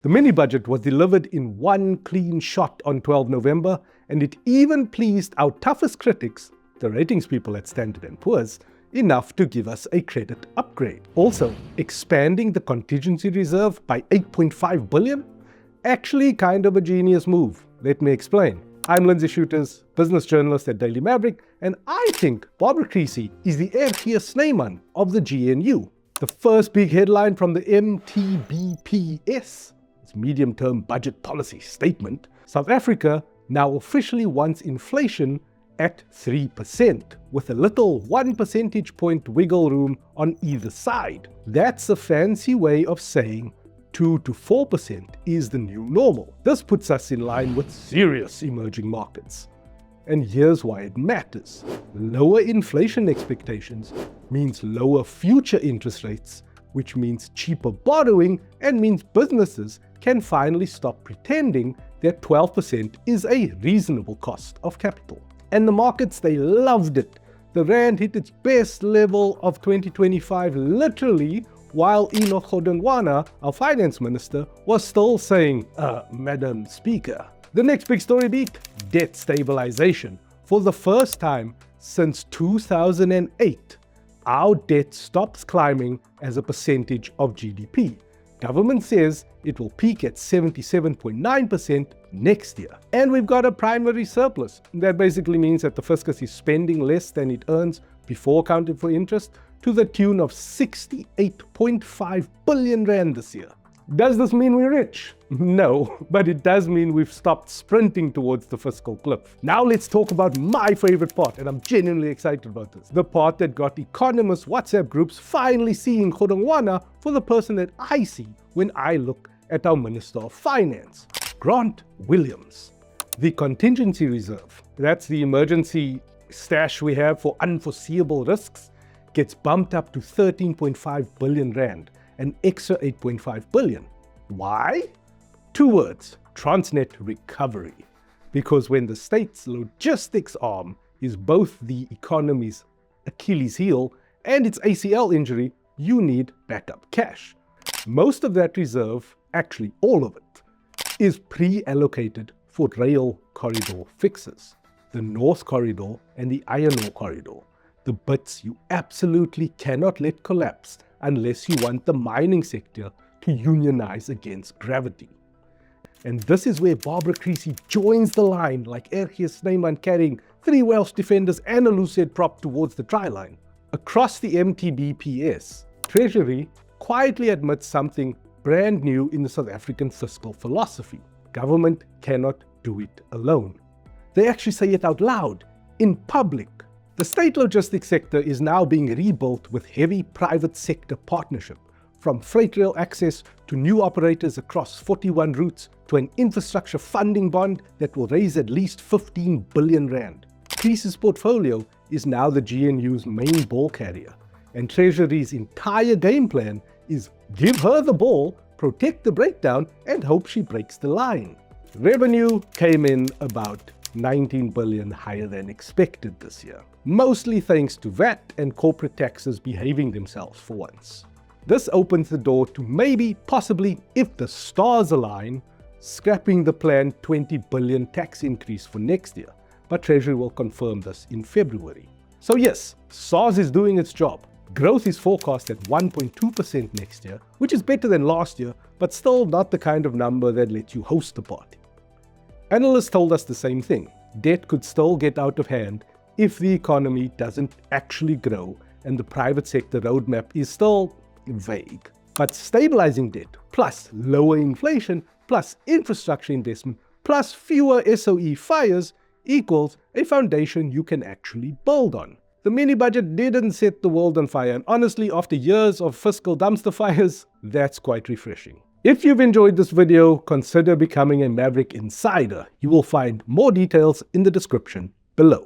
The mini-budget was delivered in one clean shot on 12 November, and it even pleased our toughest critics, the ratings people at Standard & Poor's, enough to give us a credit upgrade. Also, expanding the contingency reserve by 8.5 billion? Actually kind of a genius move. Let me explain. I'm Lindsey Schutters, business journalist at Daily Maverick, and I think Barbara Creasy is the Ergier Snyman of the GNU. The first big headline from the MTBPS, medium-term budget policy statement, South Africa now officially wants inflation at 3%, with a little 1 percentage point wiggle room on either side. That's a fancy way of saying 2 to 4% is the new normal. This puts us in line with serious emerging markets. And here's why it matters. Lower inflation expectations means lower future interest rates, which means cheaper borrowing and means businesses can finally stop pretending that 12% is a reasonable cost of capital. And the markets, they loved it. The rand hit its best level of 2025 literally while Enoch Godongwana, our finance minister, was still saying, Madam Speaker. The next big story beat, debt stabilization. For the first time since 2008, our debt stops climbing as a percentage of GDP. Government says it will peak at 77.9% next year. And we've got a primary surplus. That basically means that the fiscus is spending less than it earns before accounting for interest, to the tune of 68.5 billion rand this year. Does this mean we're rich? No, but it does mean we've stopped sprinting towards the fiscal cliff. Now let's talk about my favorite part, and I'm genuinely excited about this. The part that got economist WhatsApp groups finally seeing Godongwana for the person that I see when I look at our Minister of Finance, Grant Williams. The contingency reserve, that's the emergency stash we have for unforeseeable risks, gets bumped up to 13.5 billion rand, an extra 8.5 billion. Why? 2 words, Transnet recovery. Because when the state's logistics arm is both the economy's Achilles heel and its ACL injury, you need backup cash. Most of that reserve, actually all of it, is pre-allocated for rail corridor fixes. The North Corridor and the Iron Ore Corridor. The bits you absolutely cannot let collapse unless you want the mining sector to unionize against gravity. And this is where Barbara Creasy joins the line like Ergier Snyman carrying 3 Welsh defenders and a Lucid prop towards the try line. Across the MTBPS, Treasury quietly admits something brand new in the South African fiscal philosophy. Government cannot do it alone. They actually say it out loud, in public. The state logistics sector is now being rebuilt with heavy private sector partnership, from freight rail access to new operators across 41 routes to an infrastructure funding bond that will raise at least 15 billion rand. Creasy's portfolio is now the GNU's main ball carrier, and Treasury's entire game plan is give her the ball, protect the breakdown, and hope she breaks the line. Revenue came in about 19 billion higher than expected this year, mostly thanks to VAT and corporate taxes behaving themselves for once. This opens the door to maybe, possibly, if the stars align, scrapping the planned 20 billion tax increase for next year, but Treasury will confirm this in February. So yes, SARS is doing its job. Growth is forecast at 1.2% next year, which is better than last year, but still not the kind of number that lets you host the party. Analysts told us the same thing. Debt could still get out of hand if the economy doesn't actually grow and the private sector roadmap is still vague. But stabilizing debt, plus lower inflation, plus infrastructure investment, plus fewer SOE fires equals a foundation you can actually build on. The mini-budget didn't set the world on fire, and honestly, after years of fiscal dumpster fires, that's quite refreshing. If you've enjoyed this video, consider becoming a Maverick Insider. You will find more details in the description below.